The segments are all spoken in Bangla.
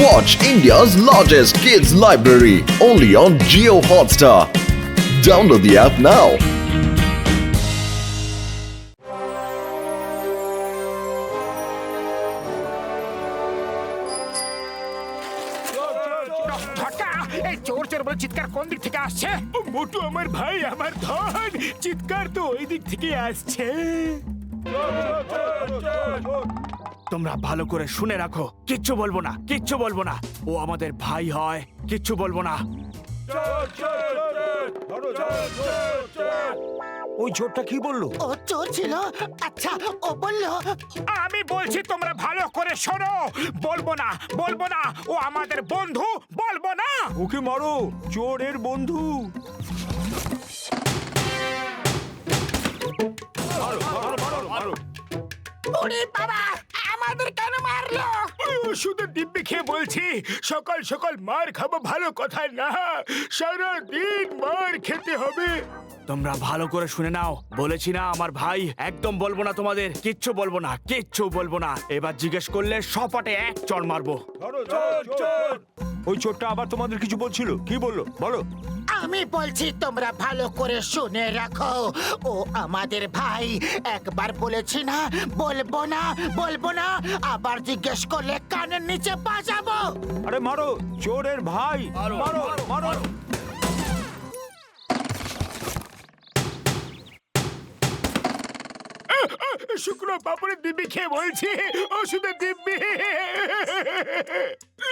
Watch India's largest kids library only on Jio Hotstar. Download the app now. এই চোর চোর বলে চিৎকার কোন দিক থেকে আসছে? মোটু আমার ভাই, আমার ধন, চিৎকার তো ওই দিক থেকে আসছে। তোমরা ভালো করে শুনে রাখো, কিচ্ছু বলবো না, কিচ্ছু বলবো না। ও আমাদের ভাই হয়, কিচ্ছু বলবো না। ওই চোরটা কি বললো? ও চোর ছিল? আচ্ছা, ও বললো। আমি বলছি তোমরা ভালো করে শোনো। বলবো না, বলবো না, ও আমাদের বন্ধু, বলবো না। ওকে মারো, চোরের বন্ধু। ওরে বাবা, আমাদের কেন মারলো? শুধু দিব্যি খেয়ে বলছি, সকাল সকাল মার খাবো ভালো কথা না, সারাদিন মার খেতে হবে। তোমরা ভালো করে শুনে নাও, বলেছি না আমার ভাই, একদম বলবো না তোমাদের, কিচ্ছু বলবো না, কিচ্ছু বলবো না। এবার জিজ্ঞেস করলে সপাটে এক চড় মারবো। ওই চোরটা আবার তোমাদের কিছু বলছিল, কি বললো বলো? আমি বলছি তোমরা ভালো করে শুনে রাখো, ও আমাদের ভাই। একবার বলেছি না বলবো না, বলবো না, আবার জিজ্ঞেস করলে কানের নিচে বাজাবো। আরে মারো, চোরের ভাই, মারো মারো। শুকনো পাপড়ের দিব্যি খেয়ে বলছি, ওষুধের দিব্যি।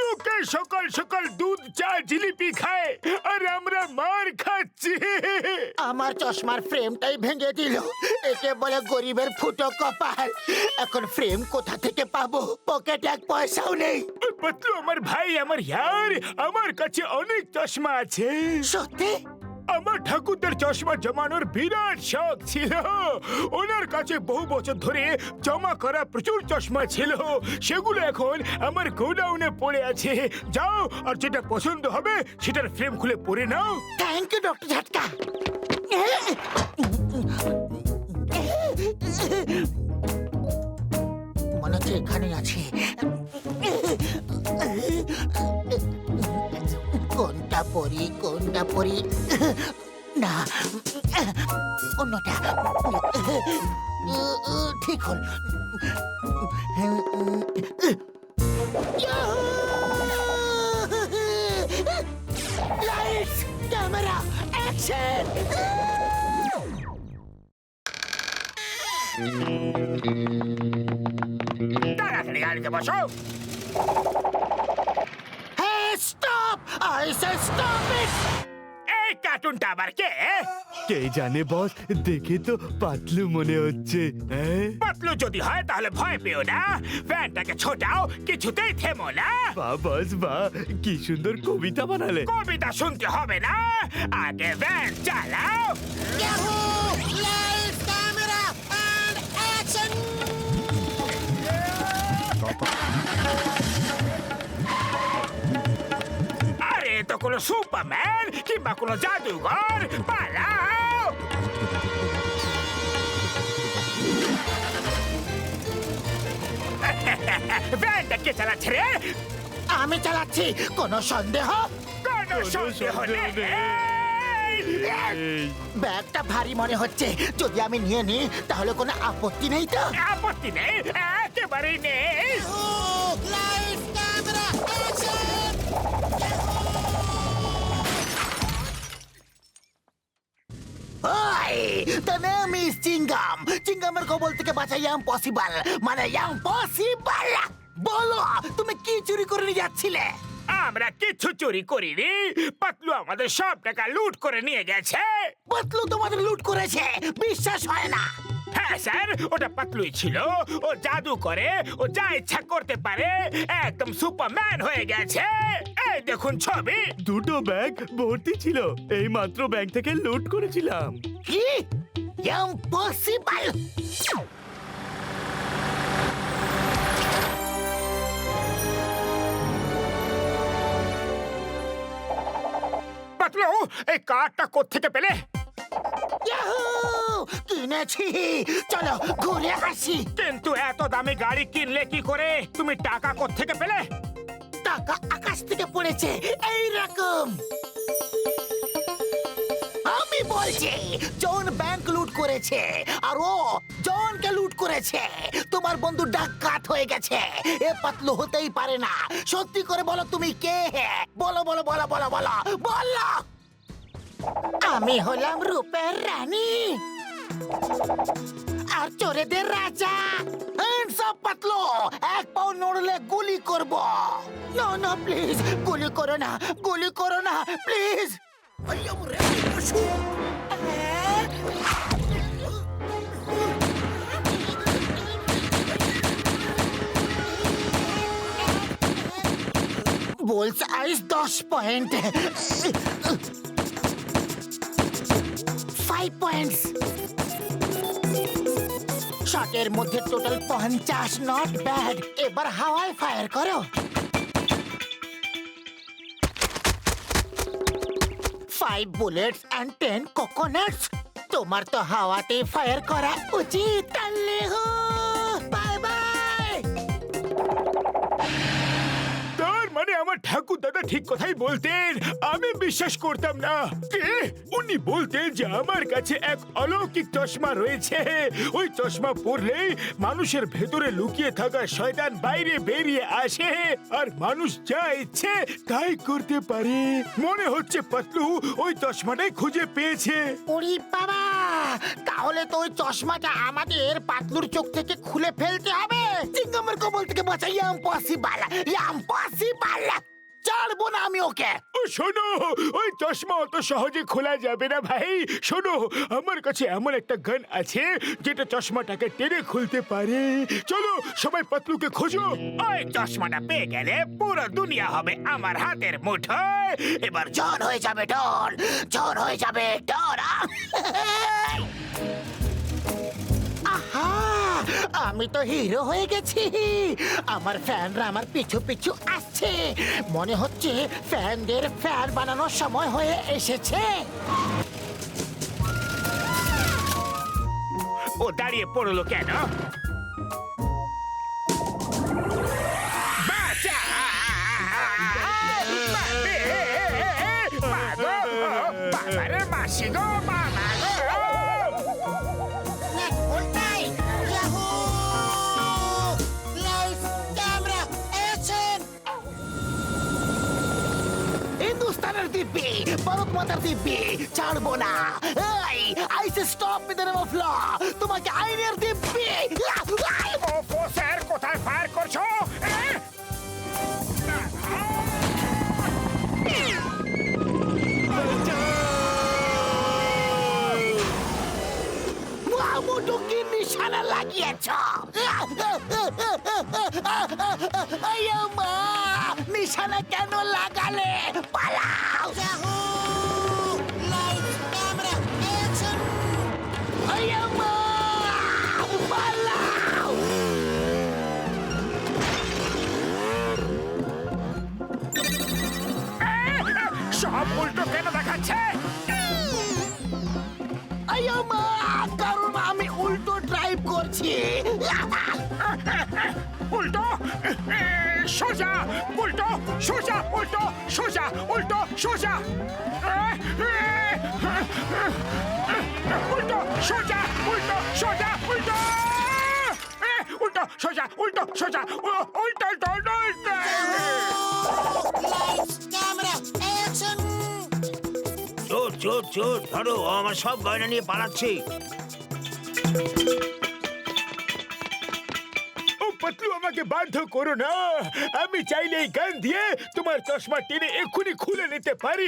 লোকে সকাল সকাল দুধ চা জিলিপি খায়, আর আমরা মার খাচ্ছি। আমার চশমার ফ্রেমটাই ভেঙে দিল, একে বলে গরিবের ফুটো কপাল। এখন ফ্রেম কোথা থেকে পাবো? পকেটে এক পয়সাও নেই। পাতলু আমার ভাই, আমার ইয়ার, আমার কাছে অনেক চশমা আছে। সত্যি? আমার ঠাকুরদার চশমা জমানোর বিরাট শখ ছিল। ওনার কাছে বহু বছর ধরে জমা করা প্রচুর চশমা ছিল, সেগুলো এখন আমার গোডাউনে পড়ে আছে। যাও, আর যেটা পছন্দ হবে সেটার ফ্রেম খুলে পরে নাও। Thank you doctor Jhatka. মনে হচ্ছে এখানে আছে। কোনটা পরি, কোনটা পরি? না, অন্যটা ঠিক হল। Lights, camera, action! তাড়াতাড়ি গাড়িতে বসো। Hey, stop! I say stop it! এই কার্টুনটা আবার কে? কে জানে বস, দেখে তো পাতলু মনে হচ্ছে। পাতলু যদি হয় তাহলে ভয় পেও না, ফ্যানটাকে ছোটাও, কিছুতেই থেমো না। বাহ বস বাহ, কি সুন্দর কবিতা বানালে। কবিতা শুনতে হবে না, আগে ভ্যান চালাও। Yahoo! Lights, camera, and action! আরে তো কোনো সুপারম্যান কিংবা কোনো জাদুঘর, পালাও। ভ্যানটা কে চালাচ্ছে রে? আমি চালাচ্ছি, কোনো সন্দেহ? কোনো সন্দেহ নেই। ব্যাগটা ভারী মনে হচ্ছে, যদি আমি নিয়ে নিই তাহলে কোনো আপত্তি নেই তো? আপত্তি নেই, একেবারেই নেই। Lights, camera, action! ওই, the name is চিঙ্গাম। চিঙ্গামের কবল থেকে বাঁচা ইম্পসিবল, মানে ইম্পসিবল। বলো, তুমি কি চুরি করে নিয়ে যাচ্ছিলে? আমরা কিচ্ছু চুরি করিনি, পাতলু আমাদের সব টাকা লুট করে নিয়ে গেছে। পাতলু তোমাদের লুট করেছে? বিশ্বাস হয় না। হ্যাঁ স্যার, ওটা পাতলুই ছিল। ও জাদু করে, ও যা ইচ্ছা করতে পারে, একদম সুপারম্যান হয়ে গেছে। এই দেখুন ছবি। দুটো ব্যাগ ভর্তি ছিল, এই মাত্র ব্যাগ থেকে লুট করেছিলাম। কি? ইম্পসিবল! পাতলু, এই কার্ডটা কোত্থেকে পেলে? ইয়াহু! কিনেছি, চলো ঘুরে আসি। কিন্তু এত দামি গাড়ি কিনলে কি করে? তুমি টাকা কোত্থেকে পেলে? টাকা থেকে পড়েছে এই রকম। আমি বলছি জন ব্যাংক লুট করেছে আর ও জনকে লুট করেছে। তোমার বন্ধু ডাকাত হয়ে গেছে। এ পাতলু হতেই পারে না। সত্যি করে বলো তুমি কে? বলো বলো বলো বলো বলো বলো। আমি হলাম রূপের রানী আর চোরেদের রাজা। হ্যান্ডস আপ পাতলু, এক পাও নড়লে গুলি করব। না না প্লিজ, গুলি করো না, গুলি করো না please. Bull's eyes 10 point, 5 points. শটের মধ্যে টোটাল 50, নট ব্যাড। এবার হাওয়ায় ফায়ার করো। 5 বুলেটস এন্ড 10 কোকোনাটস। তোমার তো হাওয়াতে ফায়ার করা উচিত। টানলে হো, বাই বাই। তার মানে আমার ঠাকুর দাদা ঠিক কথাই বলতেন, আমি বিশ্বাস করতাম না। কে? উনি বলতেন যে আমার কাছে এক অলৌকিক চশমা রয়েছে। ওই চশমা পরলেই মানুষের ভেতরে লুকিয়ে থাকা শয়তান বাইরে বেরিয়ে আসে আর মানুষ যা ইচ্ছে তাই করতে পারে। মনে হচ্ছে পাতলু ওই চশমাটাই খুঁজে পেয়েছে। ওরে বাবা, তাহলে তো ওই চশমাটা আমাদের পাতলুর চোখ থেকে খুলে ফেলতে হবে। চিঙ্গামের কবল থেকে বাঁচা ইম্পসিবল, ইম্পসিবল। ছাড়বো না আমি ওকে। ও শোনো, ওই চশমা অত সহজে খোলা যাবে না ভাই। শোনো, আমার কাছে এমন একটা গান আছে যেটা চশমাটাকে টেনে খুলতে পারে। চলো সবাই পাতলুকে খোঁজো। ওই চশমাটা পেয়ে গেলে পুরো দুনিয়া হবে আমার হাতের মুঠোয়। এবার জন হয়ে যাবে ডন, জন হয়ে যাবে ডন। আহা, আমি তো হিরো হয়ে গেছি। আমার ফ্যানরা আমার পিছু পিছু আসছে। মনে হচ্ছে ফ্যানদের ফ্যান বানানোর সময় হয়ে এসেছে। ও দাঁড়িয়ে পড়লো কেন? বাঁচা! বাবা! মাগো! বাবারে মাসি গো, মামা গো! হিন্দুস্তানের দিব্যি, ভারত মাতার দিব্যি, ছাড়বো না। এই, I say stop with the name of law. তোমাকে আইনের দিব্যি। ও স্যার, কোথায় ফায়ার করছো? মোটু কি নিশানা লাগিয়েছ? নিশানা কেন লাগালে? পালাও! পালাও! সব উল্টো কেন দেখাচ্ছে? কারণ আমি উল্টো ড্রাইভ করছি। উল্টো সোজা, উল্টো সোজা, উল্টো সোজা, উল্টো সোজা, উল্টো সোজা, উল্টো সোজা, উল্টো উল্টো সোজা, উল্টো সোজা, উল্টো উল্টো। চোর চোর চোর, ধরো, ও আমার সব গয়না নিয়ে পালাচ্ছে। ও পাতলু, আমাকে বাধ্য করো না। আমি চাইলে এই গান দিয়ে তোমার চশমা টেনে এক্ষুনি খুলে নিতে পারি।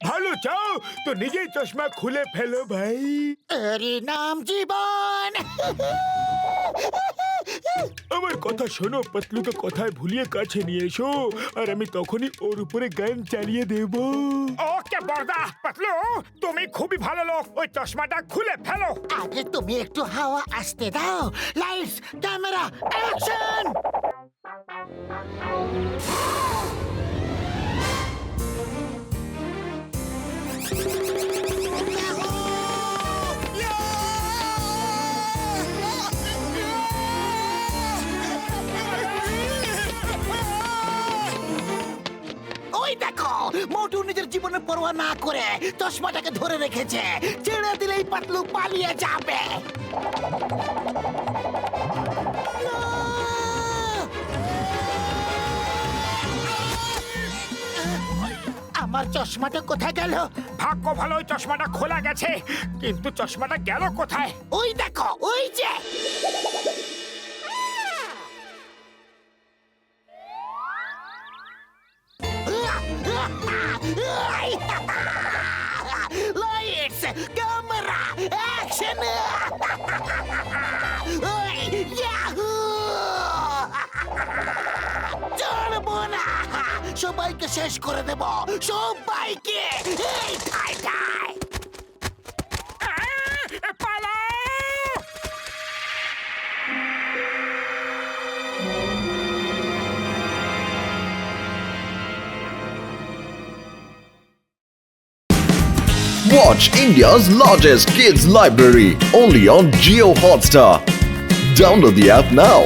ভালো চাও তো নিজেই চশমা খুলে ফেলো ভাই। এরই নাম জীবন। আমার কথা শোনো, পাতলুকে কথায় ভুলিয়ে কাছে নিয়ে এসো আর আমি তখনই ওর উপরে গান চালিয়ে দেব। ওকে বর্দা, পাতলু তুমি খুবই ভালো লোক, ওই চশমাটা খুলে ফেলো। আগে তুমি একটু হাওয়া আসতে দাও। Lights, camera, action! মোটু নিজের জীবনে পরোয়া না করে চশমাটাকে ধরে রেখেছে। ছেড়ে দিলেই পাতলু পালিয়ে যাবে। আমার চশমাটা কোথায় গেল? ভাগ্য ভালো ওই চশমাটা খোলা গেছে, কিন্তু চশমাটা গেল কোথায়? ওই দেখো, ওই যে। Lights, camera, action! Yahoo! চলবো না, সবাইকে শেষ করে দেব, সবাইকে। এই ঠাই পালাও! Watch India's largest kids library only on Geo Hotstar. Download the app now.